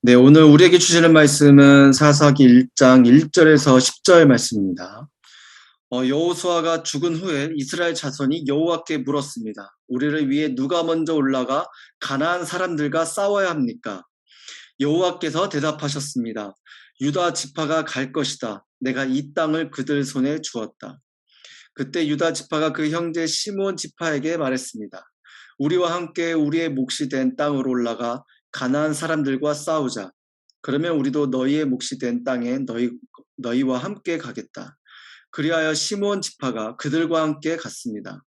네, 오늘 우리에게 주시는 말씀은 사사기 1장 1절에서 10절 말씀입니다. 여호수아가 죽은 후에 이스라엘 자손이 여호와께 물었습니다. 우리를 위해 누가 먼저 올라가 가나안 사람들과 싸워야 합니까? 여호와께서 대답하셨습니다. 유다 지파가 갈 것이다. 내가 이 땅을 그들 손에 주었다. 그때 유다 지파가 그 형제 시므온 지파에게 말했습니다. 우리와 함께 우리의 몫이 된 땅으로 올라가 가나안 사람들과 싸우자. 그러면 우리도 너희의 몫이 된 땅에 너희와 함께 가겠다. 그리하여 시므온 지파가 그들과 함께 갔습니다.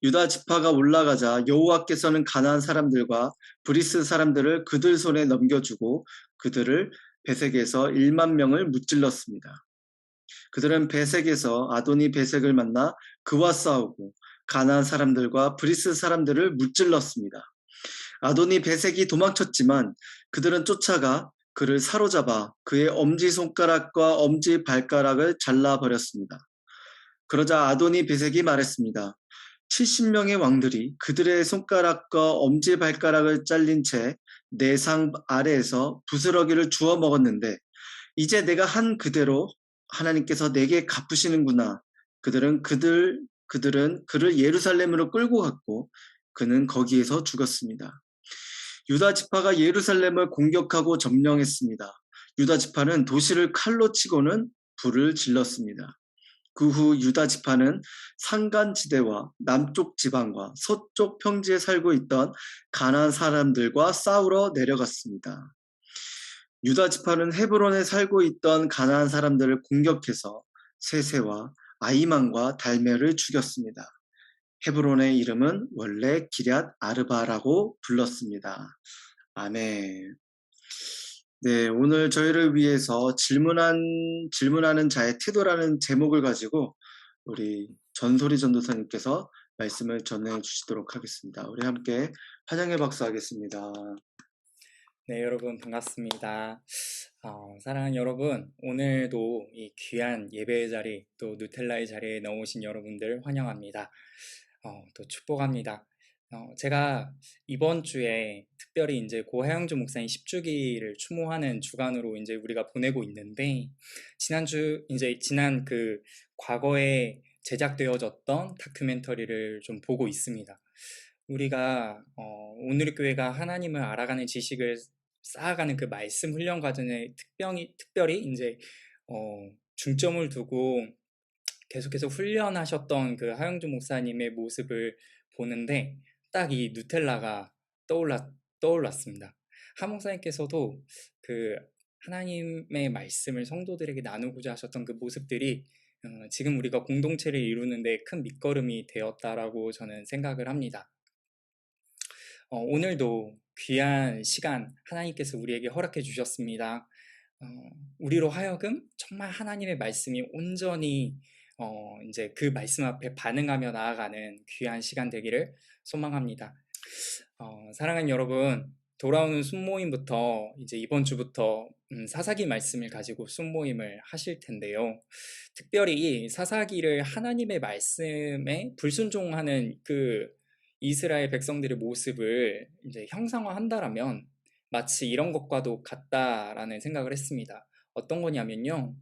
유다 지파가 올라가자 여호와께서는 가나안 사람들과 브리스 사람들을 그들 손에 넘겨주고 그들을 베색에서 1만 명을 무찔렀습니다. 그들은 베색에서 아도니 베색을 만나 그와 싸우고 가나안 사람들과 브리스 사람들을 무찔렀습니다. 아도니 베색이 도망쳤지만 그들은 쫓아가 그를 사로잡아 그의 엄지손가락과 엄지발가락을 잘라버렸습니다. 그러자 아도니 베색이 말했습니다. 70명의 왕들이 그들의 손가락과 엄지발가락을 잘린 채 내 상 아래에서 부스러기를 주워 먹었는데 이제 내가 한 그대로 하나님께서 내게 갚으시는구나. 그들은 그를 예루살렘으로 끌고 갔고 그는 거기에서 죽었습니다. 유다 지파가 예루살렘을 공격하고 점령했습니다. 유다 지파는 도시를 칼로 치고는 불을 질렀습니다. 그 후 유다 지파는 산간지대와 남쪽 지방과 서쪽 평지에 살고 있던 가나안 사람들과 싸우러 내려갔습니다. 유다 지파는 헤브론에 살고 있던 가나안 사람들을 공격해서 세세와 아이만과 달메를 죽였습니다. 헤브론의 이름은 원래 기럇 아르바라고 불렀습니다. 아멘. 네, 오늘 저희를 위해서 질문하는 자의 태도라는 제목을 가지고 우리 전소리 전도사님께서 말씀을 전해 주시도록 하겠습니다. 우리 함께 환영의 박수 하겠습니다. 네, 여러분 반갑습니다. 사랑하는 여러분, 오늘도 이 귀한 예배의 자리, 또 누텔라의 자리에 나오신 여러분들 환영합니다. 또 축복합니다. 제가 이번 주에 특별히 이제 고하영주 목사님 10주기를 추모하는 주간으로 이제 우리가 보내고 있는데, 지난 그 과거에 제작되어졌던 다큐멘터리를 좀 보고 있습니다. 우리가 오늘의 교회가 하나님을 알아가는 지식을 쌓아가는 그 말씀 훈련 과정에 특별히 이제 중점을 두고 계속해서 훈련하셨던 그 하영주 목사님의 모습을 보는데 딱 이 누텔라가 떠올랐습니다. 하 목사님께서도 그 하나님의 말씀을 성도들에게 나누고자 하셨던 그 모습들이 지금 우리가 공동체를 이루는데 큰 밑거름이 되었다라고 저는 생각을 합니다. 오늘도 귀한 시간 하나님께서 우리에게 허락해 주셨습니다. 우리로 하여금 정말 하나님의 말씀이 온전히 이제 그 말씀 앞에 반응하며 나아가는 귀한 시간 되기를 소망합니다. 사랑하는 여러분, 돌아오는 순모임부터 이제 이번 주부터 사사기 말씀을 가지고 순모임을 하실 텐데요. 특별히 사사기를 하나님의 말씀에 불순종하는 그 이스라엘 백성들의 모습을 이제 형상화한다라면 마치 이런 것과도 같다라는 생각을 했습니다. 어떤 거냐면요.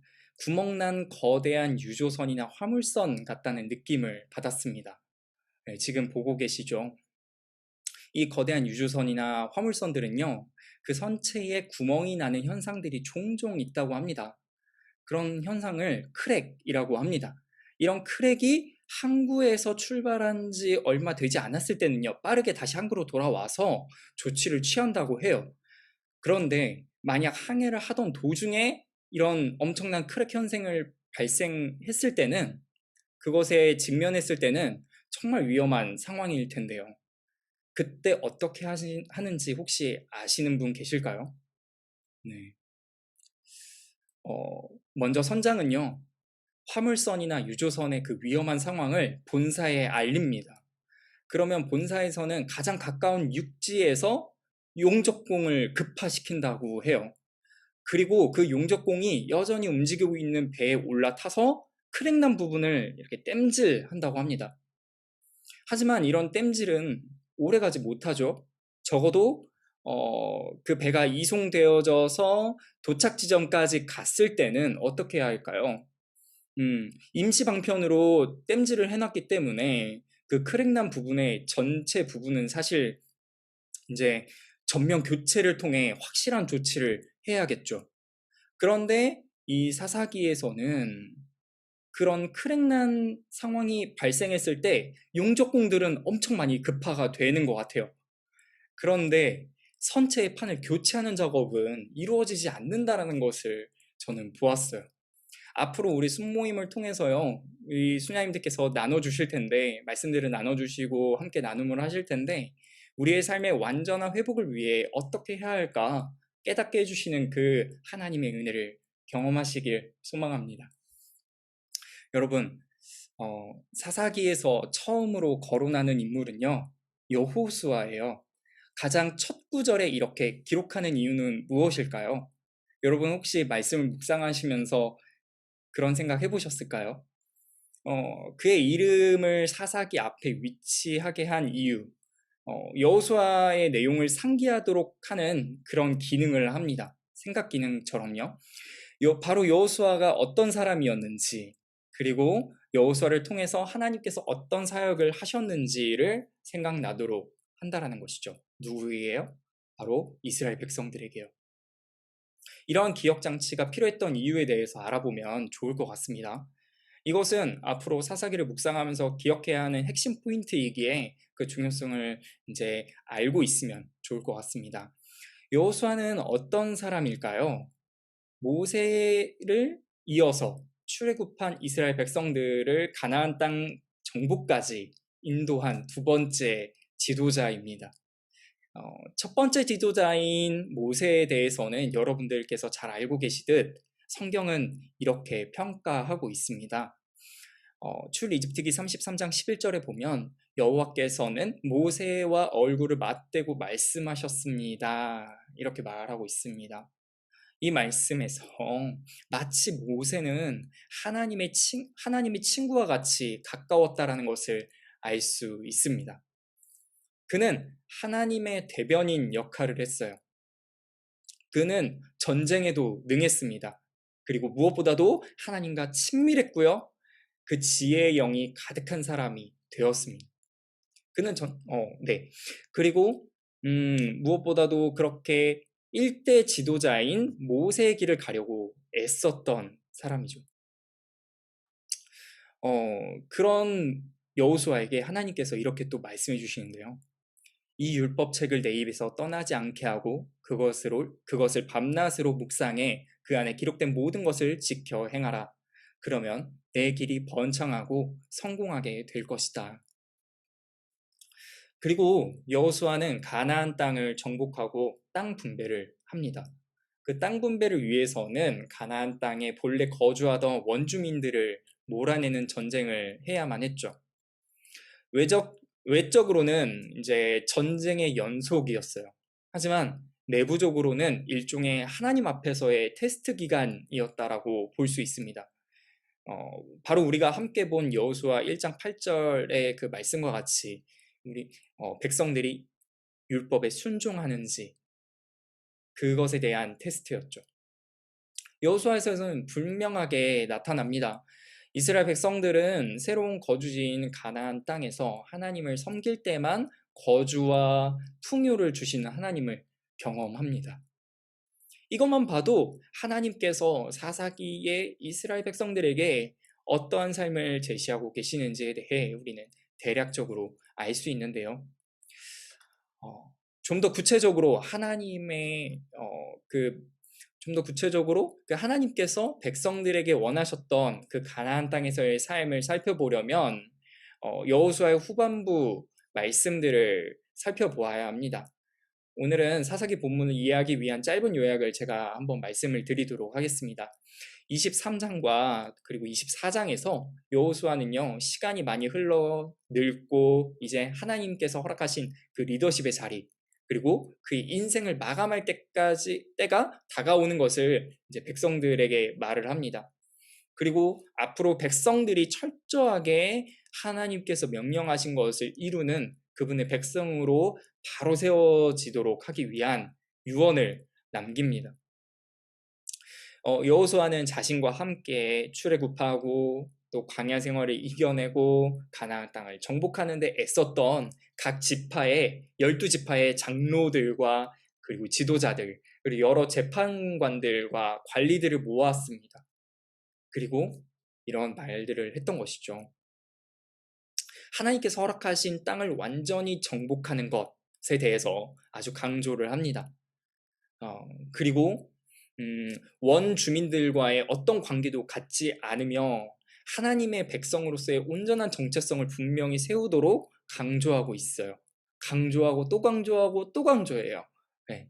구멍난 거대한 유조선이나 화물선 같다는 느낌을 받았습니다. 네, 지금 보고 계시죠? 이 거대한 유조선이나 화물선들은요, 그 선체에 구멍이 나는 현상들이 종종 있다고 합니다. 그런 현상을 크랙이라고 합니다. 이런 크랙이 항구에서 출발한 지 얼마 되지 않았을 때는요, 빠르게 다시 항구로 돌아와서 조치를 취한다고 해요. 그런데 만약 항해를 하던 도중에 이런 엄청난 크랙 현상을 발생했을 때는, 그것에 직면했을 때는 정말 위험한 상황일 텐데요. 그때 어떻게 하는지 혹시 아시는 분 계실까요? 네. 먼저 선장은요, 화물선이나 유조선의 그 위험한 상황을 본사에 알립니다. 그러면 본사에서는 가장 가까운 육지에서 용접공을 급파시킨다고 해요. 그리고 그 용접공이 여전히 움직이고 있는 배에 올라타서 크랙난 부분을 이렇게 땜질한다고 합니다. 하지만 이런 땜질은 오래가지 못하죠. 적어도 그 배가 이송되어져서 도착 지점까지 갔을 때는 어떻게 해야 할까요? 임시 방편으로 땜질을 해놨기 때문에 그 크랙난 부분의 전체 부분은 사실 이제 전면 교체를 통해 확실한 조치를 해야겠죠. 그런데 이 사사기에서는 그런 크랙난 상황이 발생했을 때 용접공들은 엄청 많이 급파가 되는 것 같아요. 그런데 선체의 판을 교체하는 작업은 이루어지지 않는다라는 것을 저는 보았어요. 앞으로 우리 순모임을 통해서요, 이 수녀님들께서 나눠주실 텐데, 말씀들을 나눠주시고 함께 나눔을 하실 텐데, 우리의 삶의 완전한 회복을 위해 어떻게 해야 할까 깨닫게 해주시는 그 하나님의 은혜를 경험하시길 소망합니다. 여러분, 사사기에서 처음으로 거론하는 인물은요, 여호수아예요. 가장 첫 구절에 이렇게 기록하는 이유는 무엇일까요? 여러분 혹시 말씀을 묵상하시면서 그런 생각 해보셨을까요? 그의 이름을 사사기 앞에 위치하게 한 이유, 여호수아의 내용을 상기하도록 하는 그런 기능을 합니다. 생각 기능처럼요. 바로 여호수아가 어떤 사람이었는지, 그리고 여호수아를 통해서 하나님께서 어떤 사역을 하셨는지를 생각나도록 한다라는 것이죠. 누구에게요? 바로 이스라엘 백성들에게요. 이러한 기억 장치가 필요했던 이유에 대해서 알아보면 좋을 것 같습니다. 이것은 앞으로 사사기를 묵상하면서 기억해야 하는 핵심 포인트이기에 그 중요성을 이제 알고 있으면 좋을 것 같습니다. 여호수아는 어떤 사람일까요? 모세를 이어서 출애굽한 이스라엘 백성들을 가나안 땅 정복까지 인도한 두 번째 지도자입니다. 첫 번째 지도자인 모세에 대해서는 여러분들께서 잘 알고 계시듯 성경은 이렇게 평가하고 있습니다. 출이집트기 33장 11절에 보면 여호와께서는 모세와 얼굴을 맞대고 말씀하셨습니다. 이렇게 말하고 있습니다. 이 말씀에서 마치 모세는 하나님의 친구와 같이 가까웠다라는 것을 알 수 있습니다. 그는 하나님의 대변인 역할을 했어요. 그는 전쟁에도 능했습니다. 그리고 무엇보다도 하나님과 친밀했고요. 그 지혜의 영이 가득한 사람이 되었습니다. 그는 네. 그리고 무엇보다도 그렇게 일대 지도자인 모세의 길을 가려고 애썼던 사람이죠. 그런 여호수아에게 하나님께서 이렇게 또 말씀해 주시는데요. 이 율법책을 내 입에서 떠나지 않게 하고 그것을 밤낮으로 묵상해 그 안에 기록된 모든 것을 지켜 행하라. 그러면 내 길이 번창하고 성공하게 될 것이다. 그리고 여호수아는 가나안 땅을 정복하고 땅 분배를 합니다. 그 땅 분배를 위해서는 가나안 땅에 본래 거주하던 원주민들을 몰아내는 전쟁을 해야만 했죠. 외적으로는 이제 전쟁의 연속이었어요. 하지만 내부적으로는 일종의 하나님 앞에서의 테스트 기간이었다라고 볼 수 있습니다. 바로 우리가 함께 본 여호수아 1장 8절의 그 말씀과 같이 우리 백성들이 율법에 순종하는지 그것에 대한 테스트였죠. 여호수아에서는 분명하게 나타납니다. 이스라엘 백성들은 새로운 거주지인 가나안 땅에서 하나님을 섬길 때만 거주와 풍요를 주시는 하나님을 경험합니다. 이것만 봐도 하나님께서 사사기의 이스라엘 백성들에게 어떠한 삶을 제시하고 계시는지에 대해 우리는 대략적으로 알 수 있는데요. 좀 더 구체적으로 그 하나님께서 백성들에게 원하셨던 그 가나안 땅에서의 삶을 살펴보려면 여호수아의 후반부 말씀들을 살펴보아야 합니다. 오늘은 사사기 본문을 이해하기 위한 짧은 요약을 제가 한번 말씀을 드리도록 하겠습니다. 23장과 그리고 24장에서 여호수아는요, 시간이 많이 흘러 늙고 이제 하나님께서 허락하신 그 리더십의 자리, 그리고 그 인생을 마감할 때가 다가오는 것을 이제 백성들에게 말을 합니다. 그리고 앞으로 백성들이 철저하게 하나님께서 명령하신 것을 이루는 그분의 백성으로 바로 세워지도록 하기 위한 유언을 남깁니다. 여호수아는 자신과 함께 출애굽하고 또 광야 생활을 이겨내고 가나안 땅을 정복하는 데 애썼던 각 지파의 12지파의 장로들과 그리고 지도자들 그리고 여러 재판관들과 관리들을 모았습니다. 그리고 이런 말들을 했던 것이죠. 하나님께서 허락하신 땅을 완전히 정복하는 것에 대해서 아주 강조를 합니다. 그리고 원 주민들과의 어떤 관계도 갖지 않으며 하나님의 백성으로서의 온전한 정체성을 분명히 세우도록 강조하고 있어요. 강조하고 또 강조하고 또 강조해요. 네.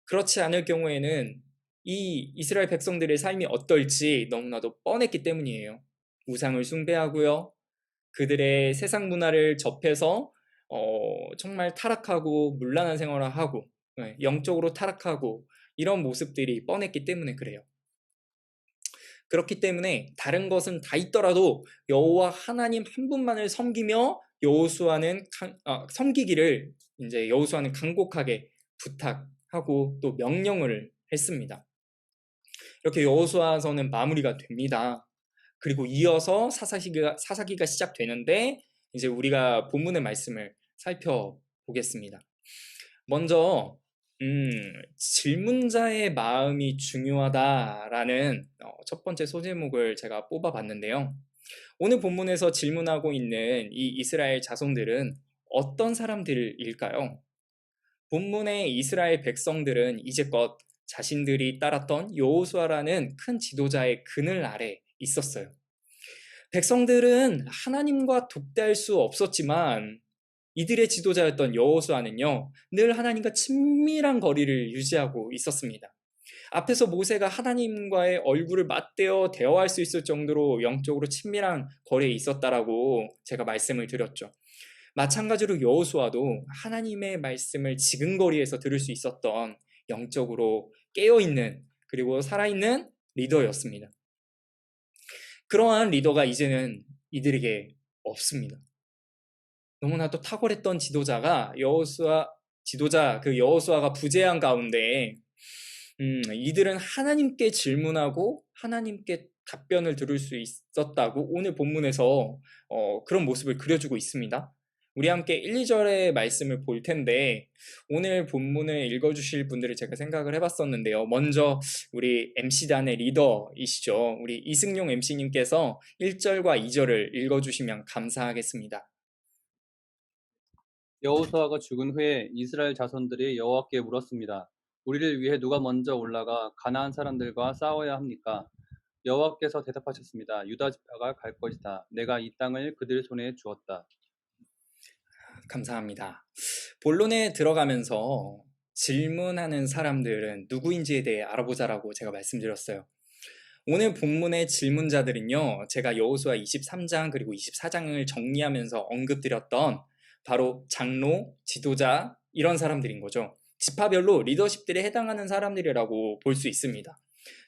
그렇지 않을 경우에는 이 이스라엘 백성들의 삶이 어떨지 너무나도 뻔했기 때문이에요. 우상을 숭배하고요. 그들의 세상 문화를 접해서 정말 타락하고 문란한 생활을 하고 영적으로 타락하고 이런 모습들이 뻔했기 때문에 그래요. 그렇기 때문에 다른 것은 다 있더라도 여호와 하나님 한 분만을 섬기며 여호수아는 섬기기를 이제 여호수아는 간곡하게 부탁하고 또 명령을 했습니다. 이렇게 여호수아서는 마무리가 됩니다. 그리고 이어서 사사기가 시작되는데 이제 우리가 본문의 말씀을 살펴보겠습니다. 먼저 질문자의 마음이 중요하다라는 첫 번째 소제목을 제가 뽑아봤는데요. 오늘 본문에서 질문하고 있는 이 이스라엘 자손들은 어떤 사람들일까요? 본문의 이스라엘 백성들은 이제껏 자신들이 따랐던 여호수아라는 큰 지도자의 그늘 아래 있었어요. 백성들은 하나님과 독대할 수 없었지만 이들의 지도자였던 여호수아는요, 늘 하나님과 친밀한 거리를 유지하고 있었습니다. 앞에서 모세가 하나님과의 얼굴을 맞대어 대화할 수 있을 정도로 영적으로 친밀한 거리에 있었다라고 제가 말씀을 드렸죠. 마찬가지로 여호수아도 하나님의 말씀을 지근거리에서 들을 수 있었던 영적으로 깨어있는 그리고 살아있는 리더였습니다. 그러한 리더가 이제는 이들에게 없습니다. 너무나도 탁월했던 지도자가 여호수아가 부재한 가운데 이들은 하나님께 질문하고 하나님께 답변을 들을 수 있었다고 오늘 본문에서 그런 모습을 그려주고 있습니다. 우리 함께 1, 2절의 말씀을 볼 텐데 오늘 본문을 읽어주실 분들을 제가 생각을 해봤었는데요. 먼저 우리 MC단의 리더이시죠. 우리 이승용 MC님께서 1절과 2절을 읽어주시면 감사하겠습니다. 여호수아가 죽은 후에 이스라엘 자손들이 여호와께 물었습니다. 우리를 위해 누가 먼저 올라가 가나안 사람들과 싸워야 합니까? 여호와께서 대답하셨습니다. 유다 지파가 갈 것이다. 내가 이 땅을 그들 손에 주었다. 감사합니다. 본론에 들어가면서 질문하는 사람들은 누구인지에 대해 알아보자라고 제가 말씀드렸어요. 오늘 본문의 질문자들은요, 제가 여호수아 23장 그리고 24장을 정리하면서 언급드렸던 바로 장로, 지도자 이런 사람들인 거죠. 지파별로 리더십들에 해당하는 사람들이라고 볼 수 있습니다.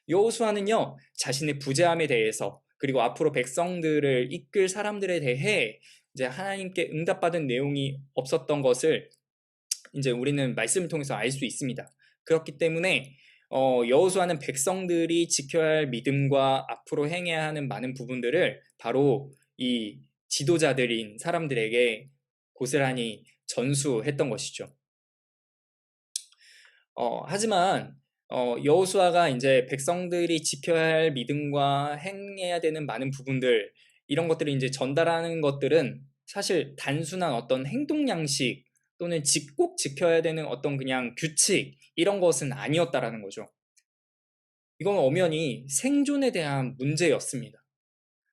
여호수아는요, 자신의 부재함에 대해서 그리고 앞으로 백성들을 이끌 사람들에 대해 이제 하나님께 응답받은 내용이 없었던 것을 이제 우리는 말씀을 통해서 알 수 있습니다. 그렇기 때문에 여호수아는 백성들이 지켜야 할 믿음과 앞으로 행해야 하는 많은 부분들을 바로 이 지도자들인 사람들에게 고스란히 전수했던 것이죠. 하지만 여호수아가 이제 백성들이 지켜야 할 믿음과 행해야 되는 많은 부분들 이런 것들을 이제 전달하는 것들은 사실 단순한 어떤 행동 양식 또는 꼭 지켜야 되는 어떤 그냥 규칙 이런 것은 아니었다라는 거죠. 이건 엄연히 생존에 대한 문제였습니다.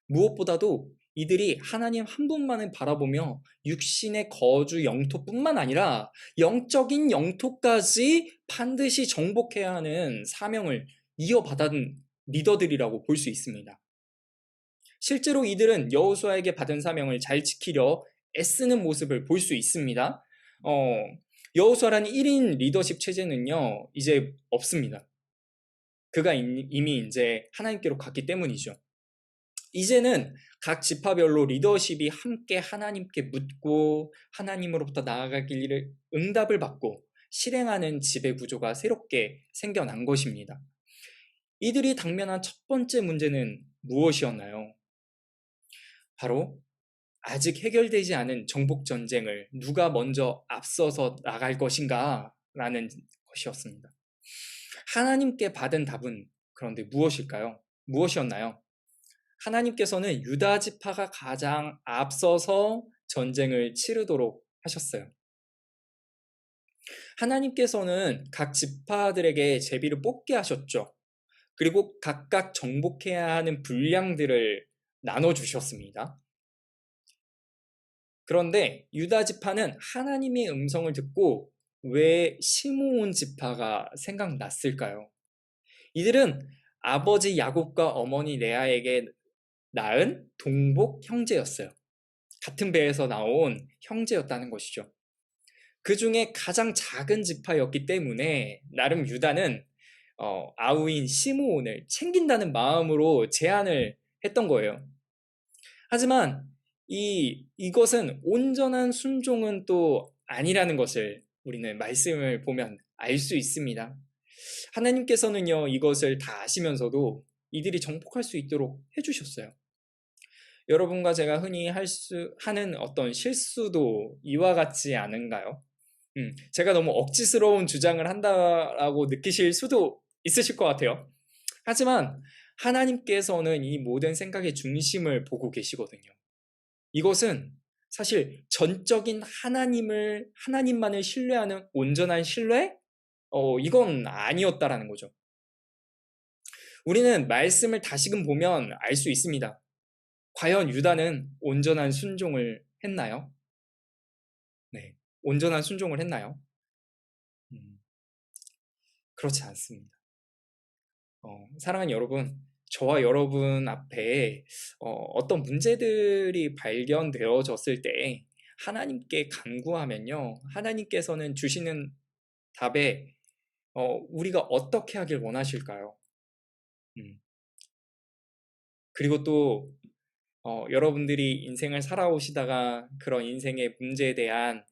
무엇보다도 이들이 하나님 한 분만을 바라보며 육신의 거주 영토뿐만 아니라 영적인 영토까지 반드시 정복해야 하는 사명을 이어받은 리더들이라고 볼 수 있습니다. 실제로 이들은 여호수아에게 받은 사명을 잘 지키려 애쓰는 모습을 볼 수 있습니다. 여호수아라는 1인 리더십 체제는요, 이제 없습니다. 그가 이미 이제 하나님께로 갔기 때문이죠. 이제는 각 지파별로 리더십이 함께 하나님께 묻고 하나님으로부터 나아가길 응답을 받고 실행하는 지배 구조가 새롭게 생겨난 것입니다. 이들이 당면한 첫 번째 문제는 무엇이었나요? 바로 아직 해결되지 않은 정복 전쟁을 누가 먼저 앞서서 나갈 것인가 라는 것이었습니다. 하나님께 받은 답은 그런데 무엇이었나요? 하나님께서는 유다 지파가 가장 앞서서 전쟁을 치르도록 하셨어요. 하나님께서는 각 지파들에게 제비를 뽑게 하셨죠. 그리고 각각 정복해야 하는 분량들을 나눠주셨습니다. 그런데 유다 지파는 하나님의 음성을 듣고 왜 시므온 지파가 생각났을까요? 이들은 아버지 야곱과 어머니 레아에게 낳은 동복 형제였어요. 같은 배에서 나온 형제였다는 것이죠. 그 중에 가장 작은 지파였기 때문에 나름 유다는 아우인 시므온을 챙긴다는 마음으로 제안을 했던 거예요. 하지만 이것은 온전한 순종은 또 아니라는 것을 우리는 말씀을 보면 알 수 있습니다. 하나님께서는요, 이것을 다 아시면서도 이들이 정복할 수 있도록 해주셨어요. 여러분과 제가 흔히 하는 어떤 실수도 이와 같지 않은가요? 제가 너무 억지스러운 주장을 한다라고 느끼실 수도 있으실 것 같아요. 하지만 하나님께서는 이 모든 생각의 중심을 보고 계시거든요. 이것은 사실 전적인 하나님만을 신뢰하는 온전한 신뢰? 이건 아니었다라는 거죠. 우리는 말씀을 다시금 보면 알 수 있습니다. 과연 유다는 온전한 순종을 했나요? 네, 온전한 순종을 했나요? 그렇지 않습니다. 사랑하는 여러분, 저와 여러분 앞에 어떤 문제들이 발견되어졌을 때 하나님께 간구하면요, 하나님께서는 주시는 답에 우리가 어떻게 하길 원하실까요? 그리고 또 여러분들이 인생을 살아오시다가 그런 인생의 문제에 대한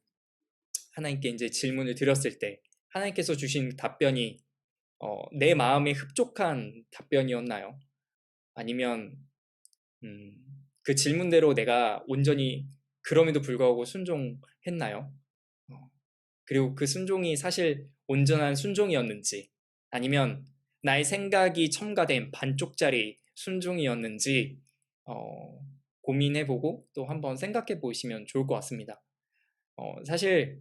하나님께 이제 질문을 드렸을 때 하나님께서 주신 답변이 내 마음에 흡족한 답변이었나요? 아니면 그 질문대로 내가 온전히 그럼에도 불구하고 순종했나요? 그리고 그 순종이 사실 온전한 순종이었는지 아니면 나의 생각이 첨가된 반쪽짜리 순종이었는지 고민해보고 또 한번 생각해 보시면 좋을 것 같습니다. 사실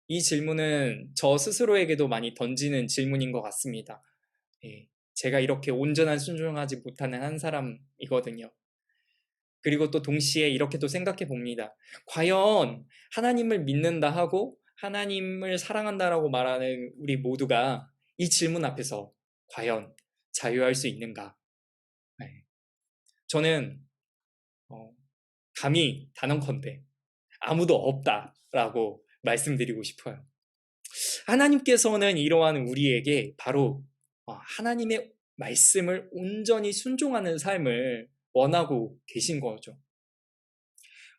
이 질문은 저 스스로에게도 많이 던지는 질문인 것 같습니다. 예, 제가 이렇게 온전한 순종하지 못하는 한 사람이거든요. 그리고 또 동시에 이렇게도 생각해 봅니다. 과연 하나님을 믿는다 하고 하나님을 사랑한다라고 말하는 우리 모두가 이 질문 앞에서 과연 자유할 수 있는가? 네. 저는 감히 단언컨대 아무도 없다라고 말씀드리고 싶어요. 하나님께서는 이러한 우리에게 바로 하나님의 말씀을 온전히 순종하는 삶을 원하고 계신 거죠.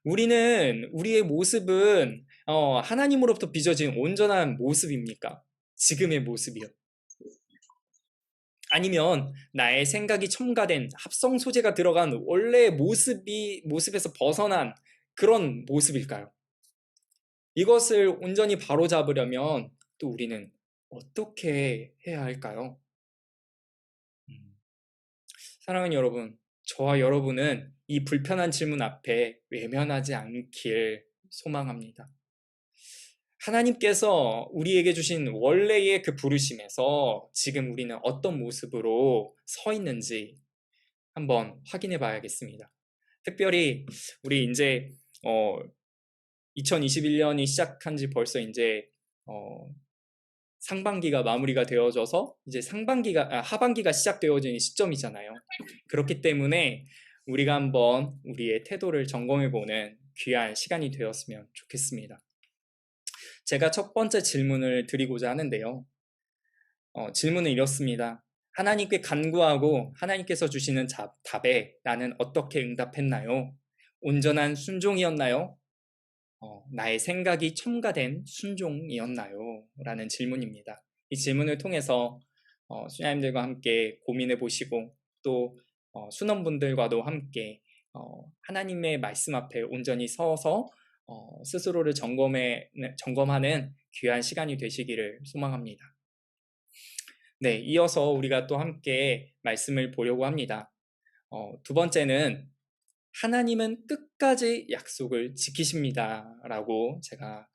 우리의 모습은 하나님으로부터 빚어진 온전한 모습입니까? 지금의 모습이요. 아니면 나의 생각이 첨가된 합성 소재가 들어간 원래의 모습에서 벗어난 그런 모습일까요? 이것을 온전히 바로잡으려면 또 우리는 어떻게 해야 할까요? 사랑하는 여러분, 저와 여러분은 이 불편한 질문 앞에 외면하지 않길 소망합니다. 하나님께서 우리에게 주신 원래의 그 부르심에서 지금 우리는 어떤 모습으로 서 있는지 한번 확인해 봐야겠습니다. 특별히 우리 이제 2021년이 시작한 지 벌써 이제 상반기가 마무리가 되어져서 이제 하반기가 시작되어지는 시점이잖아요. 그렇기 때문에 우리가 한번 우리의 태도를 점검해보는 귀한 시간이 되었으면 좋겠습니다. 제가 첫 번째 질문을 드리고자 하는데요. 질문은 이렇습니다. 하나님께 간구하고 하나님께서 주시는 답에 나는 어떻게 응답했나요? 온전한 순종이었나요? 나의 생각이 첨가된 순종이었나요? 라는 질문입니다. 이 질문을 통해서 수녀님들과 함께 고민해 보시고 또 순원분들과도 함께 하나님의 말씀 앞에 온전히 서서 스스로를 점검하는 귀한 시간이 되시기를 소망합니다. 네, 이어서 우리가 또 함께 말씀을 보려고 합니다. 두 번째는 하나님은 끝까지 약속을 지키십니다. 라고 제가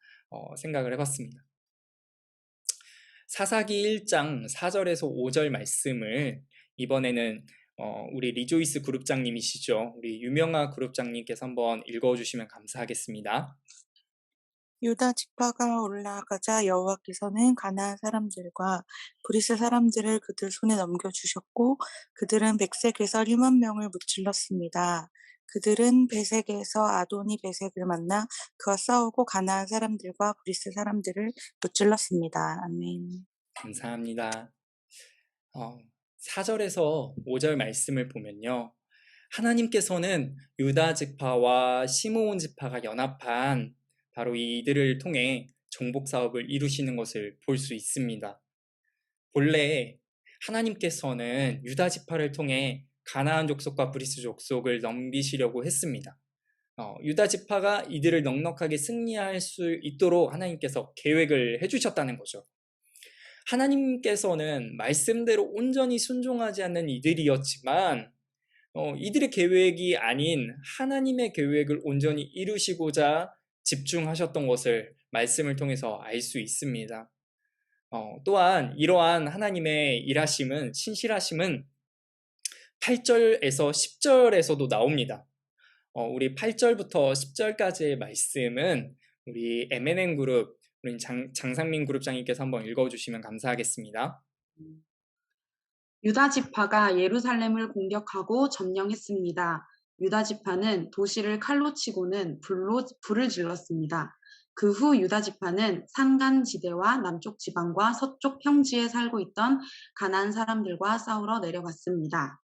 생각을 해봤습니다. 사사기 1장 4절에서 5절 말씀을 이번에는 우리 리조이스 그룹장님이시죠. 우리 유명한 그룹장님께서 한번 읽어주시면 감사하겠습니다. 유다 지파가 올라가자 여호와께서는 가나안 사람들과 브리스 사람들을 그들 손에 넘겨주셨고 그들은 백색에서 1만 명을 무찔렀습니다. 그들은 베색에서 아도니 베색을 만나 그와 싸우고 가나안 사람들과 브리스 사람들을 무찔렀습니다. 아멘. 감사합니다. 4절에서 5절 말씀을 보면요. 하나님께서는 유다 지파와 시므온 지파가 연합한 바로 이들을 통해 정복 사업을 이루시는 것을 볼 수 있습니다. 본래 하나님께서는 유다 지파를 통해 가나안 족속과 브리스 족속을 넘기시려고 했습니다. 유다 지파가 이들을 넉넉하게 승리할 수 있도록 하나님께서 계획을 해주셨다는 거죠. 하나님께서는 말씀대로 온전히 순종하지 않는 이들이었지만 이들의 계획이 아닌 하나님의 계획을 온전히 이루시고자 집중하셨던 것을 말씀을 통해서 알 수 있습니다. 또한 이러한 하나님의 일하심은 신실하심은 8절에서 10절에서도 나옵니다. 우리 8절부터 10절까지의 말씀은 우리 M&N 그룹, 우리 장상민 그룹장님께서 한번 읽어주시면 감사하겠습니다. 유다 지파가 예루살렘을 공격하고 점령했습니다. 유다 지파는 도시를 칼로 치고는 불을 질렀습니다. 그 후 유다 지파는 산간지대와 남쪽 지방과 서쪽 평지에 살고 있던 가나안 사람들과 싸우러 내려갔습니다.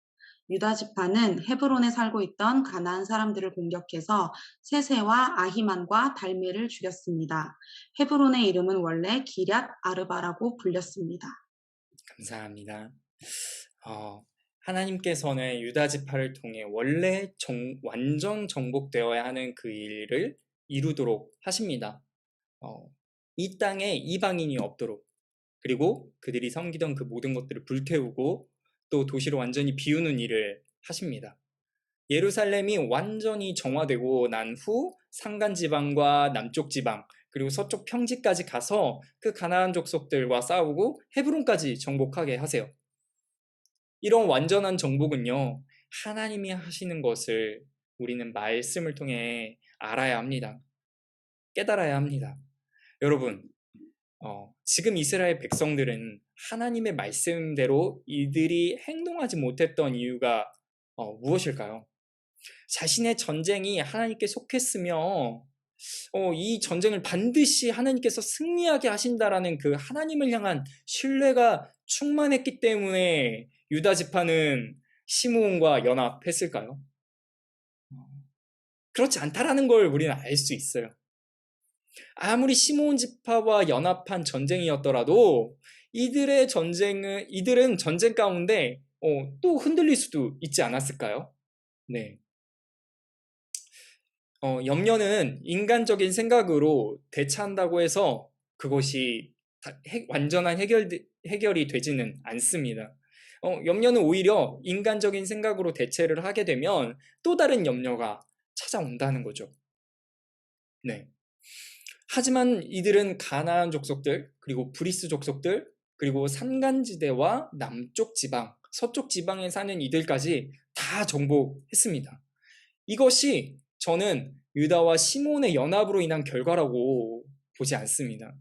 유다 지파는 헤브론에 살고 있던 가나안 사람들을 공격해서 세세와 아히만과 달메를 죽였습니다. 헤브론의 이름은 원래 기럇 아르바라고 불렸습니다. 감사합니다. 하나님께서는 유다 지파를 통해 원래 완전 정복되어야 하는 그 일을 이루도록 하십니다. 이 땅에 이방인이 없도록, 그리고 그들이 섬기던 그 모든 것들을 불태우고 또 도시를 완전히 비우는 일을 하십니다. 예루살렘이 완전히 정화되고 난 후 산간지방과 남쪽 지방 그리고 서쪽 평지까지 가서 그 가나안 족속들과 싸우고 헤브론까지 정복하게 하세요. 이런 완전한 정복은요, 하나님이 하시는 것을 우리는 말씀을 통해 알아야 합니다. 깨달아야 합니다. 여러분, 지금 이스라엘 백성들은 하나님의 말씀대로 이들이 행동하지 못했던 이유가 무엇일까요? 자신의 전쟁이 하나님께 속했으며 이 전쟁을 반드시 하나님께서 승리하게 하신다라는 그 하나님을 향한 신뢰가 충만했기 때문에 유다 지파는 시므온과 연합했을까요? 그렇지 않다라는 걸 우리는 알 수 있어요. 아무리 시므온 지파와 연합한 전쟁이었더라도 이들은 전쟁 가운데 또 흔들릴 수도 있지 않았을까요? 네. 염려는 인간적인 생각으로 대처한다고 해서 그것이 완전한 해결이 되지는 않습니다. 염려는 오히려 인간적인 생각으로 대체를 하게 되면 또 다른 염려가 찾아온다는 거죠. 네. 하지만 이들은 가나안 족속들, 그리고 브리스 족속들, 그리고 산간지대와 남쪽 지방, 서쪽 지방에 사는 이들까지 다 정복했습니다. 이것이 저는 유다와 시몬의 연합으로 인한 결과라고 보지 않습니다.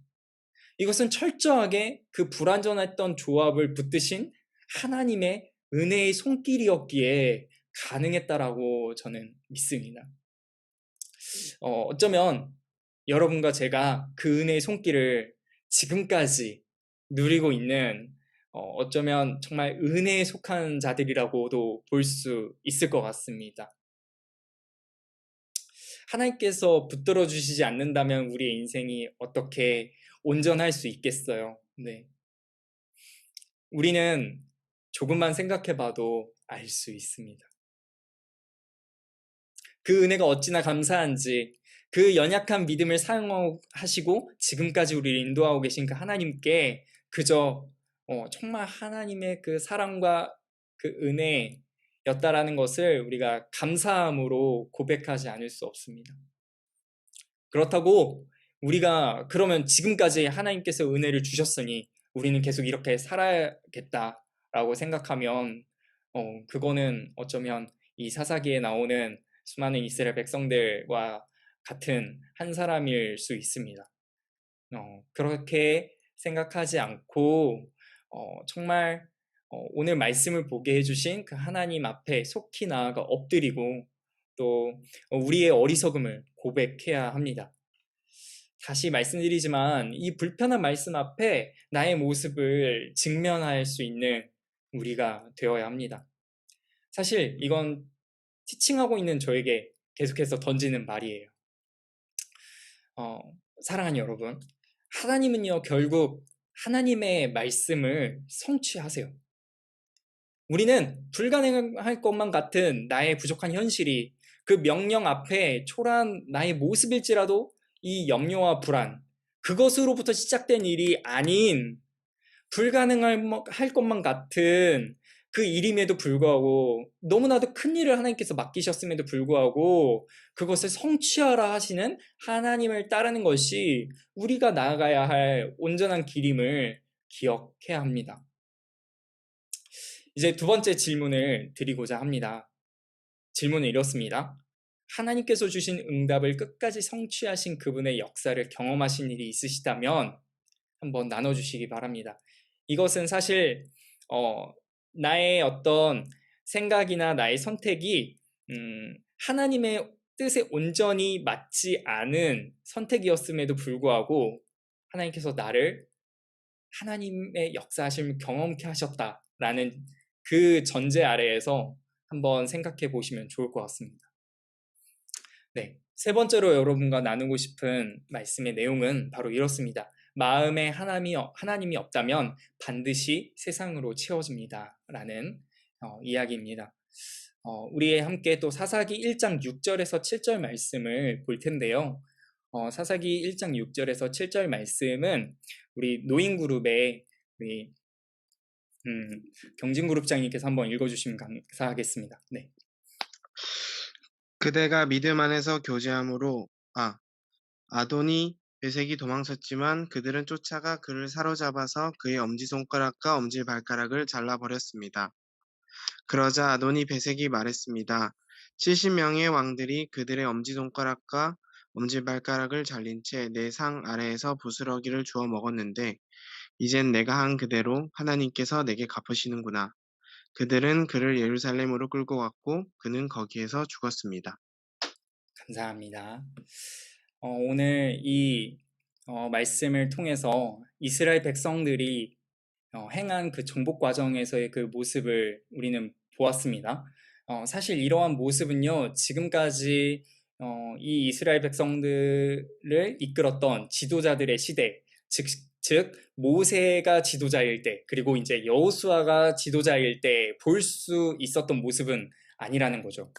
이것은 철저하게 그 불완전했던 조합을 붙드신 하나님의 은혜의 손길이었기에 가능했다라고 저는 믿습니다. 어쩌면 여러분과 제가 그 은혜의 손길을 지금까지 누리고 있는 어쩌면 정말 은혜에 속한 자들이라고도 볼 수 있을 것 같습니다. 하나님께서 붙들어 주시지 않는다면 우리의 인생이 어떻게 온전할 수 있겠어요? 네. 우리는 조금만 생각해 봐도 알 수 있습니다. 그 은혜가 어찌나 감사한지, 그 연약한 믿음을 사용하시고 지금까지 우리를 인도하고 계신 그 하나님께 그저 정말 하나님의 그 사랑과 그 은혜였다라는 것을 우리가 감사함으로 고백하지 않을 수 없습니다. 그렇다고 우리가 그러면 지금까지 하나님께서 은혜를 주셨으니 우리는 계속 이렇게 살아야겠다라고 생각하면 그거는 어쩌면 이 사사기에 나오는 수많은 이스라엘 백성들과 같은 한 사람일 수 있습니다. 그렇게 생각하지 않고 정말 오늘 말씀을 보게 해주신 그 하나님 앞에 속히 나아가 엎드리고 또 우리의 어리석음을 고백해야 합니다. 다시 말씀드리지만 이 불편한 말씀 앞에 나의 모습을 직면할 수 있는 우리가 되어야 합니다. 사실 이건 티칭하고 있는 저에게 계속해서 던지는 말이에요. 사랑하는 여러분, 하나님은요 결국 하나님의 말씀을 성취하세요. 우리는 불가능할 것만 같은 나의 부족한 현실이 그 명령 앞에 초라한 나의 모습일지라도 이 염려와 불안, 그것으로부터 시작된 일이 아닌 불가능할 것만 같은 그 일임에도 불구하고 너무나도 큰 일을 하나님께서 맡기셨음에도 불구하고 그것을 성취하라 하시는 하나님을 따르는 것이 우리가 나아가야 할 온전한 길임을 기억해야 합니다. 이제 두 번째 질문을 드리고자 합니다. 질문은 이렇습니다. 하나님께서 주신 응답을 끝까지 성취하신 그분의 역사를 경험하신 일이 있으시다면 한번 나눠주시기 바랍니다. 이것은 사실 나의 어떤 생각이나 나의 선택이 하나님의 뜻에 온전히 맞지 않은 선택이었음에도 불구하고 하나님께서 나를 하나님의 역사하심을 경험케 하셨다라는 그 전제 아래에서 한번 생각해 보시면 좋을 것 같습니다. 네, 세 번째로 여러분과 나누고 싶은 말씀의 내용은 바로 이렇습니다. 마음에 하나님이 없다면 반드시 세상으로 채워집니다. 라는 이야기입니다. 우리 함께 또 사사기 1장 6절에서 7절 말씀을 볼 텐데요. 사사기 1장 6절에서 7절 말씀은 우리 노인그룹의 우리 경진그룹장님께서 한번 읽어주시면 감사하겠습니다. 네. 그대가 믿음 안에서 교제함으로 아도니 베색이 도망쳤지만 그들은 쫓아가 그를 사로잡아서 그의 엄지손가락과 엄지발가락을 잘라버렸습니다. 그러자 아도니 베색이 말했습니다. 70명의 왕들이 그들의 엄지손가락과 엄지발가락을 잘린 채 내 상 아래에서 부스러기를 주워 먹었는데 이젠 내가 한 그대로 하나님께서 내게 갚으시는구나. 그들은 그를 예루살렘으로 끌고 갔고 그는 거기에서 죽었습니다. 감사합니다. 오늘 이 말씀을 통해서 이스라엘 백성들이 행한 그 정복 과정에서의 그 모습을 우리는 보았습니다. 사실 이러한 모습은요, 지금까지 이 이스라엘 백성들을 이끌었던 지도자들의 시대, 즉 모세가 지도자일 때, 그리고 이제 여호수아가 지도자일 때 볼 수 있었던 모습은 아니라는 거죠.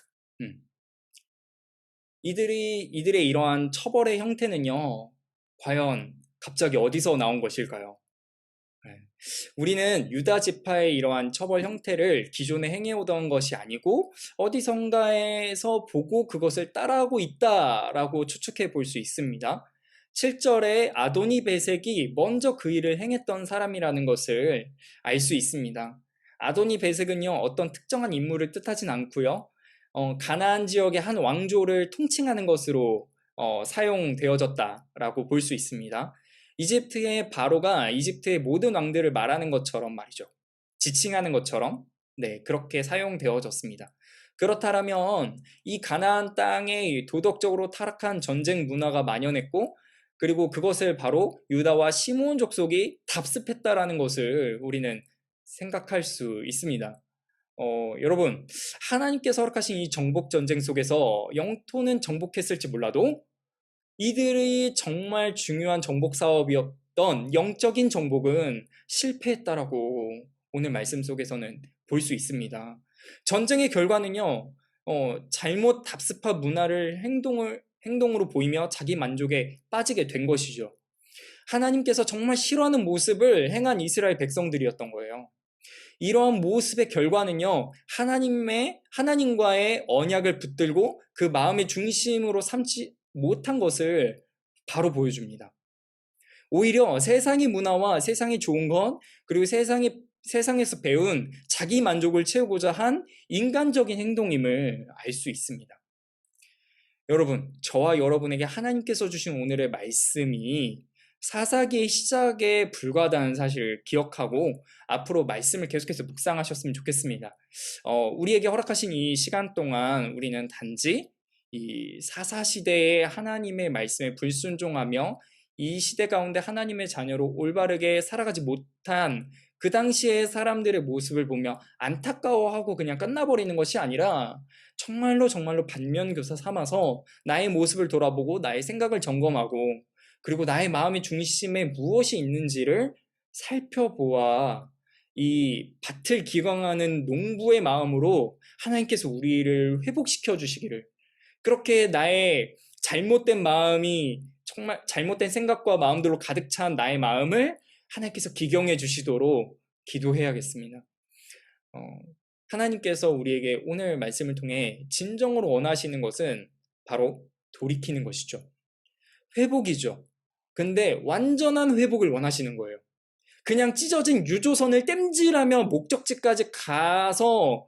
이들의 이러한 처벌의 형태는요, 과연 갑자기 어디서 나온 것일까요? 우리는 유다 지파의 이러한 처벌 형태를 기존에 행해오던 것이 아니고 어디선가에서 보고 그것을 따라하고 있다라고 추측해 볼 수 있습니다. 7절에 아도니 베색이 먼저 그 일을 행했던 사람이라는 것을 알 수 있습니다. 아도니 베색은요, 어떤 특정한 인물을 뜻하진 않고요, 가나안 지역의 한 왕조를 통칭하는 것으로 사용되어졌다라고 볼 수 있습니다. 이집트의 바로가 이집트의 모든 왕들을 말하는 것처럼 말이죠. 지칭하는 것처럼 그렇게 사용되어졌습니다. 그렇다면 이 가나안 땅에 도덕적으로 타락한 전쟁 문화가 만연했고 그리고 그것을 바로 유다와 시므온 족속이 답습했다라는 것을 우리는 생각할 수 있습니다. 여러분, 하나님께서 허락하신 이 정복 전쟁 속에서 영토는 정복했을지 몰라도 이들이 정말 중요한 정복 사업이었던 영적인 정복은 실패했다라고 오늘 말씀 속에서는 볼 수 있습니다. 전쟁의 결과는요, 잘못 답습화 문화를 행동으로 보이며 자기 만족에 빠지게 된 것이죠. 하나님께서 정말 싫어하는 모습을 행한 이스라엘 백성들이었던 거예요. 이러한 모습의 결과는요, 하나님과의 언약을 붙들고 그 마음의 중심으로 삼지 못한 것을 바로 보여줍니다. 오히려 세상의 문화와 세상의 좋은 것, 그리고 세상에서 배운 자기 만족을 채우고자 한 인간적인 행동임을 알 수 있습니다. 여러분, 저와 여러분에게 하나님께서 주신 오늘의 말씀이 사사기의 시작에 불과하다는 사실을 기억하고 앞으로 말씀을 계속해서 묵상하셨으면 좋겠습니다. 우리에게 허락하신 이 시간 동안 우리는 단지 이 사사시대의 하나님의 말씀에 불순종하며 이 시대 가운데 하나님의 자녀로 올바르게 살아가지 못한 그 당시의 사람들의 모습을 보며 안타까워하고 그냥 끝나버리는 것이 아니라 정말로 반면교사 삼아서 나의 모습을 돌아보고 나의 생각을 점검하고 그리고 나의 마음의 중심에 무엇이 있는지를 살펴보아 이 밭을 기광하는 농부의 마음으로 하나님께서 우리를 회복시켜 주시기를, 그렇게 나의 잘못된 마음이 정말 잘못된 생각과 마음들로 가득 찬 나의 마음을 하나님께서 기경해 주시도록 기도해야겠습니다. 하나님께서 우리에게 오늘 말씀을 통해 진정으로 원하시는 것은 바로 돌이키는 것이죠. 회복이죠. 근데 완전한 회복을 원하시는 거예요. 그냥 찢어진 유조선을 땜질하며 목적지까지 가서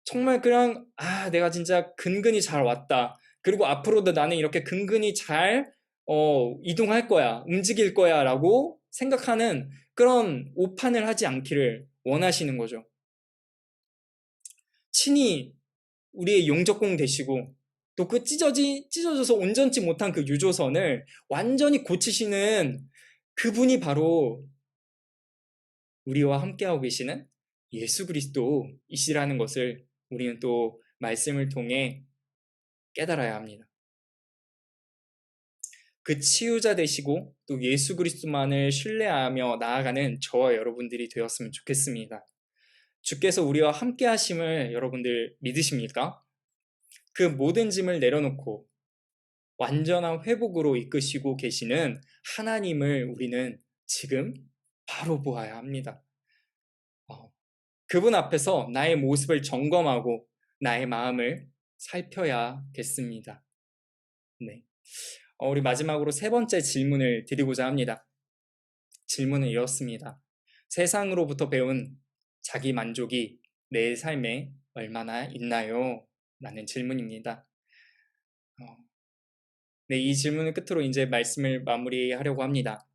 정말 그냥 내가 진짜 근근히 잘 왔다. 그리고 앞으로도 나는 이렇게 근근히 잘 이동할 거야, 움직일 거야 라고 생각하는 그런 오판을 하지 않기를 원하시는 거죠. 친히 우리의 용적공 되시고 또 그 찢어져서 온전치 못한 그 유조선을 완전히 고치시는 그분이 바로 우리와 함께하고 계시는 예수 그리스도이시라는 것을 우리는 또 말씀을 통해 깨달아야 합니다. 그 치유자 되시고 또 예수 그리스도만을 신뢰하며 나아가는 저와 여러분들이 되었으면 좋겠습니다. 주께서 우리와 함께 하심을 여러분들 믿으십니까? 그 모든 짐을 내려놓고 완전한 회복으로 이끄시고 계시는 하나님을 우리는 지금 바로 보아야 합니다. 그분 앞에서 나의 모습을 점검하고 나의 마음을 살펴야겠습니다. 네. 우리 마지막으로 세 번째 질문을 드리고자 합니다. 질문은 이렇습니다. 세상으로부터 배운 자기 만족이 내 삶에 얼마나 있나요? 라는 질문입니다. 네, 이 질문을 끝으로 이제 말씀을 마무리하려고 합니다.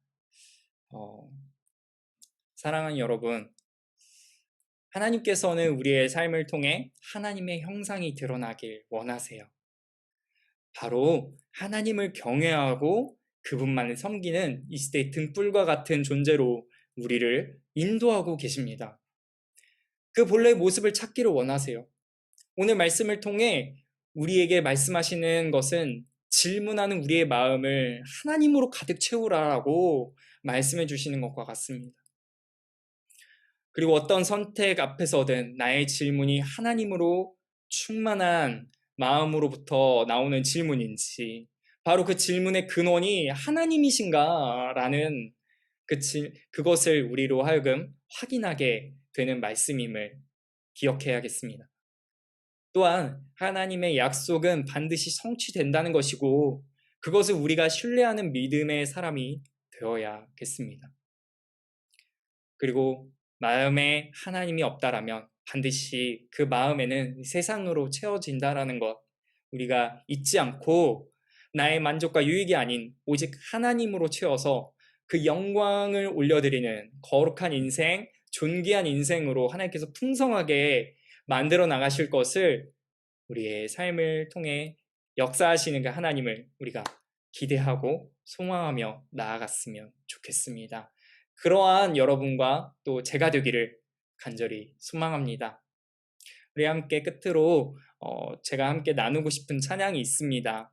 사랑하는 여러분, 하나님께서는 우리의 삶을 통해 하나님의 형상이 드러나길 원하세요. 바로 하나님을 경외하고 그분만을 섬기는 이 시대의 등불과 같은 존재로 우리를 인도하고 계십니다. 그 본래의 모습을 찾기를 원하세요. 오늘 말씀을 통해 우리에게 말씀하시는 것은 질문하는 우리의 마음을 하나님으로 가득 채우라고 말씀해 주시는 것과 같습니다. 그리고 어떤 선택 앞에서든 나의 질문이 하나님으로 충만한 마음으로부터 나오는 질문인지, 바로 그 질문의 근원이 하나님이신가라는 그것을 우리로 하여금 확인하게 되는 말씀임을 기억해야겠습니다. 또한 하나님의 약속은 반드시 성취된다는 것이고 그것을 우리가 신뢰하는 믿음의 사람이 되어야겠습니다. 그리고 마음에 하나님이 없다라면 반드시 그 마음에는 세상으로 채워진다라는 것 우리가 잊지 않고 나의 만족과 유익이 아닌 오직 하나님으로 채워서 그 영광을 올려드리는 거룩한 인생, 존귀한 인생으로 하나님께서 풍성하게 만들어 나가실 것을 우리의 삶을 통해 역사하시는 그 하나님을 우리가 기대하고 소망하며 나아갔으면 좋겠습니다. 그러한 여러분과 또 제가 되기를 간절히 소망합니다. 우리 함께 끝으로 제가 함께 나누고 싶은 찬양이 있습니다.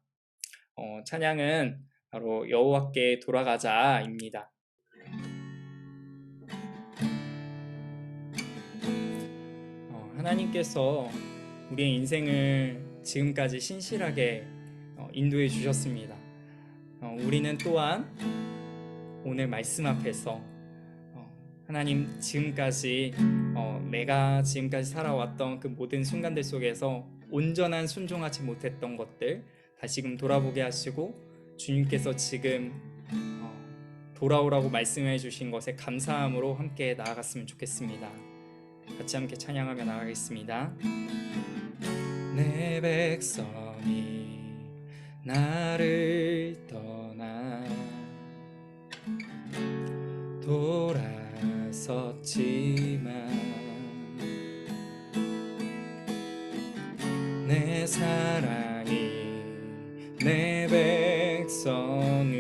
찬양은 바로 여호와께 돌아가자입니다. 하나님께서 우리의 인생을 지금까지 신실하게 인도해 주셨습니다. 우리는 또한 오늘 말씀 앞에서 하나님 지금까지 내가 지금까지 살아왔던 그 모든 순간들 속에서 온전한 순종하지 못했던 것들 다시금 돌아보게 하시고 주님께서 지금 돌아오라고 말씀해 주신 것에 감사함으로 함께 나아갔으면 좋겠습니다. 같이 함께 찬양하며 나가겠습니다. 내 백성이 나를 떠나 돌아섰지만 내 사랑이 내 백성은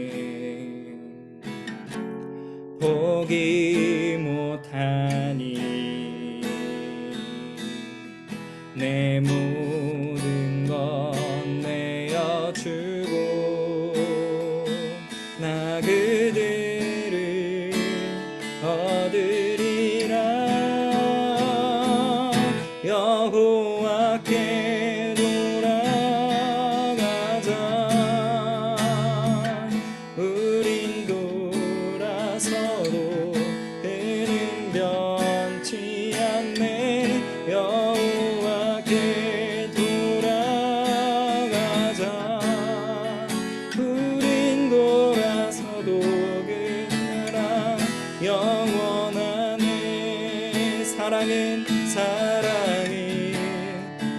포기 못하니 내 모든 것 내어주고 나 그들을 얻으리라. 여호와께 돌아가자. 우린 돌아서도 그는 변치 않네. 여호와께 돌아가자. 우린 돌아서도 그나라 영원하네. 사랑은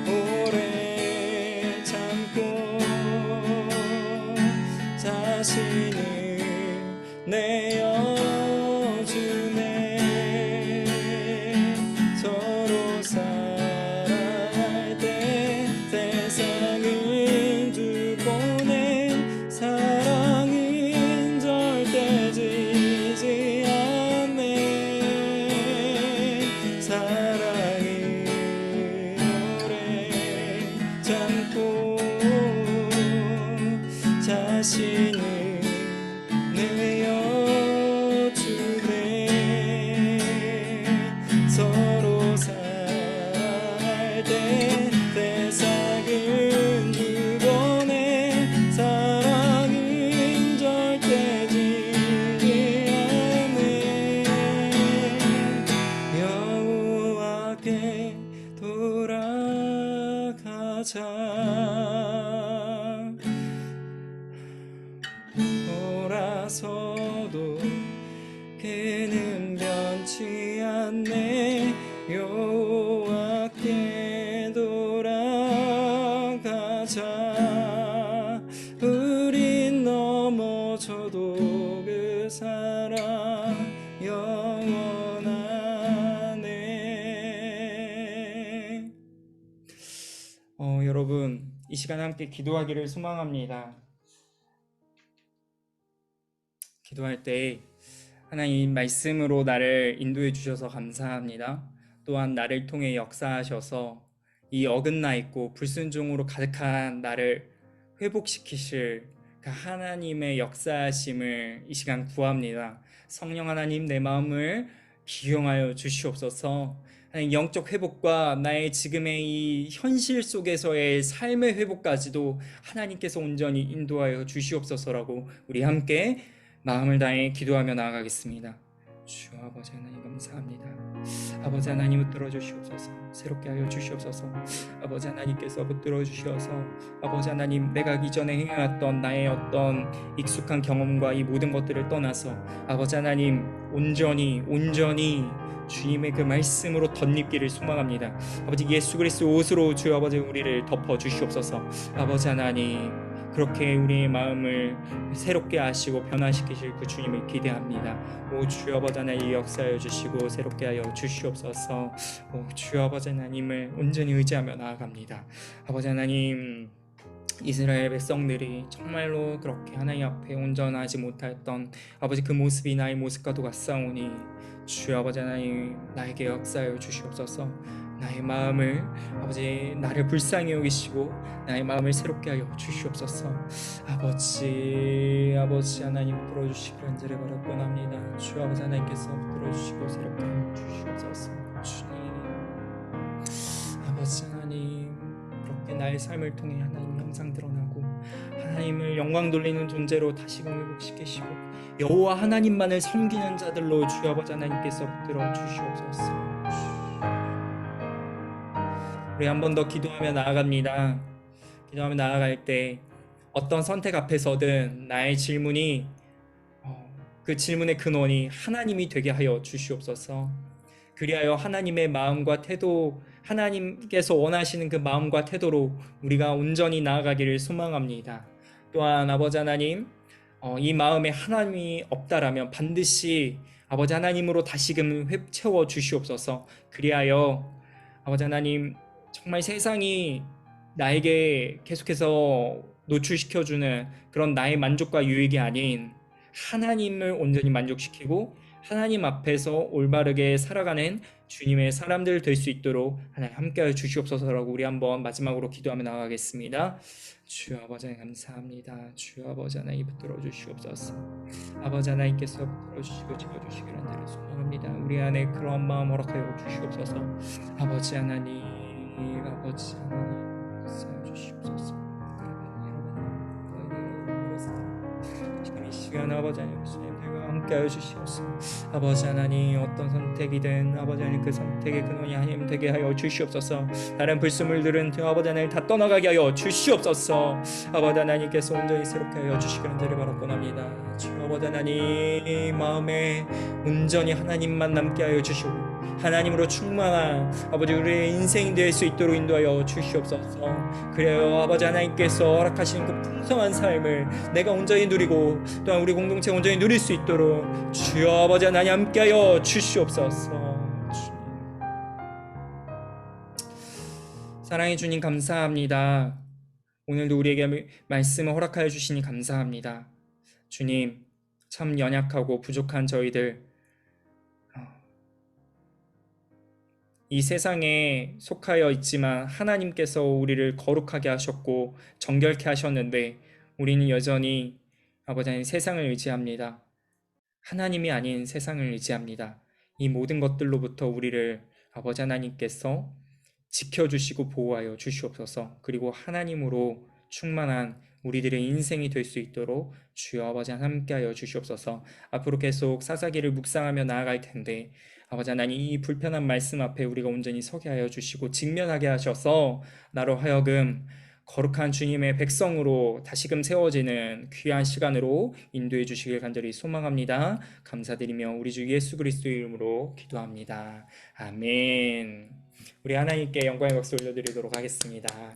오래 참고 자신을 내어주네. 서로 살아갈 때 세상은 두고 내 사랑은 절대 지지 않네. 사랑은 오래 참고 자신을 내어주네. 서로 살아갈 때 세상은 두고 내 사랑은 절대 지지 않네. 여호와께 돌아가자. 돌아서도 그는 변치 않네. 여호와께 돌아가자. 우린 넘어져도 그 사랑 영원하네. 여러분 이 시간 함께 기도하기를 소망합니다. 기도할 때 하나님 말씀으로 나를 인도해 주셔서 감사합니다. 또한 나를 통해 역사하셔서 이 어긋나 있고 불순종으로 가득한 나를 회복시키실 그 하나님의 역사하심을 이 시간 구합니다. 성령 하나님 내 마음을 기용하여 주시옵소서. 하나님 영적 회복과 나의 지금의 이 현실 속에서의 삶의 회복까지도 하나님께서 온전히 인도하여 주시옵소서라고 우리 함께 마음을 다해 기도하며 나아가겠습니다. 주 아버지 하나님 감사합니다. 아버지 하나님 붙들어 주시옵소서. 새롭게 하여 주시옵소서. 아버지 하나님께서 붙들어 주셔서 아버지 하나님 내가 이전에 행해왔던 나의 어떤 익숙한 경험과 이 모든 것들을 떠나서 아버지 하나님 온전히 주님의 그 말씀으로 덧입기를 소망합니다. 아버지 예수 그리스도 옷으로 주 아버지 우리를 덮어 주시옵소서. 아버지 하나님 그렇게 우리의 마음을 새롭게 하시고 변화시키실 그 주님을 기대합니다. 오 주 아버지 하나님 역사하여 주시고 새롭게 하여 주시옵소서. 오 주 아버지 하나님을 온전히 의지하며 나아갑니다. 아버지 하나님 이스라엘 백성들이 정말로 그렇게 하나님 앞에 온전하지 못하였던 아버지 그 모습이 나의 모습과도 같사오니 주여 아버지 하나님 나에게 역사하여 주시옵소서. 나의 마음을 아버지 나를 불쌍히 여기시고 나의 마음을 새롭게 하여 주시옵소서. 아버지 하나님 풀어주시기를 간절히 바라옵나이다. 주 아버지 하나님께서 풀어주시고 새롭게 하여 주시옵소서. 주님 아버지 하나님 그렇게 나의 삶을 통해 하나님 영상 드러나고 하나님을 영광 돌리는 존재로 다시금 회복시키시고 여호와 하나님만을 섬기는 자들로 주 아버지 하나님께서 붙들어 주시옵소서. 우리 한 번 더 기도하며 나아갑니다. 기도하며 나아갈 때 어떤 선택 앞에서든 나의 질문이 그 질문의 근원이 하나님이 되게 하여 주시옵소서. 그리하여 하나님의 마음과 태도, 하나님께서 원하시는 그 마음과 태도로 우리가 온전히 나아가기를 소망합니다. 또한 아버지 하나님, 이 마음에 하나님이 없다라면 반드시 아버지 하나님으로 다시금 채워 주시옵소서. 그리하여 아버지 하나님 정말 세상이 나에게 계속해서 노출시켜주는 그런 나의 만족과 유익이 아닌 하나님을 온전히 만족시키고 하나님 앞에서 올바르게 살아가는 주님의 사람들 될 수 있도록 하나님 함께하여 주시옵소서라고 우리 한번 마지막으로 기도하며 나가겠습니다. 주 아버지 하나님 감사합니다. 주 아버지 하나님 붙들어 주시옵소서. 아버지 하나님께서 붙들어 주시고 지켜주시기를 간절히 소망합니다. 우리 안에 그런 마음 허락하여 주시옵소서. 아버지 하나님 역사하여 주시옵소서. 지금 이 시간 아버지 하나님 주님들과 함께하여 주시옵소서. 아버지 하나님 어떤 선택이든 아버지 하나님 그 선택의 근원이 하나님 되게 하여 주시옵소서. 다른 불순물들은 아버지 하나님 다 떠나가게 하여 주시옵소서. 아버지 하나님께서 온전히 새롭게 하여 주시기를 간절히 바라옵나이다. 주 아버지 하나님 마음에 온전히 하나님만 남게 하여 주시고 하나님으로 충만한 아버지 우리의 인생이 될 수 있도록 인도하여 주시옵소서. 그래요 아버지 하나님께서 허락하신 그 풍성한 삶을 내가 온전히 누리고 또한 우리 공동체 온전히 누릴 수 있도록 주여 아버지 하나님 함께하여 주시옵소서. 주님. 사랑의 주님 감사합니다. 오늘도 우리에게 말씀을 허락하여 주시니 감사합니다. 주님 참 연약하고 부족한 저희들 이 세상에 속하여 있지만 하나님께서 우리를 거룩하게 하셨고 정결케 하셨는데 우리는 여전히 아버지 하나님 세상을 의지합니다. 하나님이 아닌 세상을 의지합니다. 이 모든 것들로부터 우리를 아버지 하나님께서 지켜주시고 보호하여 주시옵소서. 그리고 하나님으로 충만한 우리들의 인생이 될 수 있도록 주여 아버지 하나님 함께하여 주시옵소서. 앞으로 계속 사사기를 묵상하며 나아갈 텐데 아버지 하나님 이 불편한 말씀 앞에 우리가 온전히 서게 하여 주시고 직면하게 하셔서 나로 하여금 거룩한 주님의 백성으로 다시금 세워지는 귀한 시간으로 인도해 주시길 간절히 소망합니다. 감사드리며 우리 주 예수 그리스도의 이름으로 기도합니다. 아멘. 우리 하나님께 영광의 박수 올려드리도록 하겠습니다.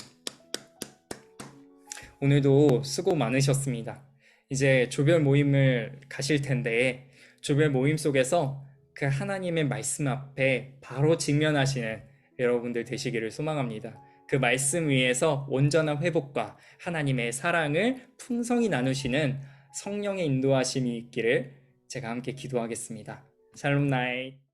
오늘도 수고 많으셨습니다. 이제 조별 모임을 가실 텐데 조별 모임 속에서 그 하나님의 말씀 앞에 바로 직면하시는 여러분들 되시기를 소망합니다. 그 말씀 위에서 온전한 회복과 하나님의 사랑을 풍성히 나누시는 성령의 인도하심이 있기를 제가 함께 기도하겠습니다. 샬롬 나잇.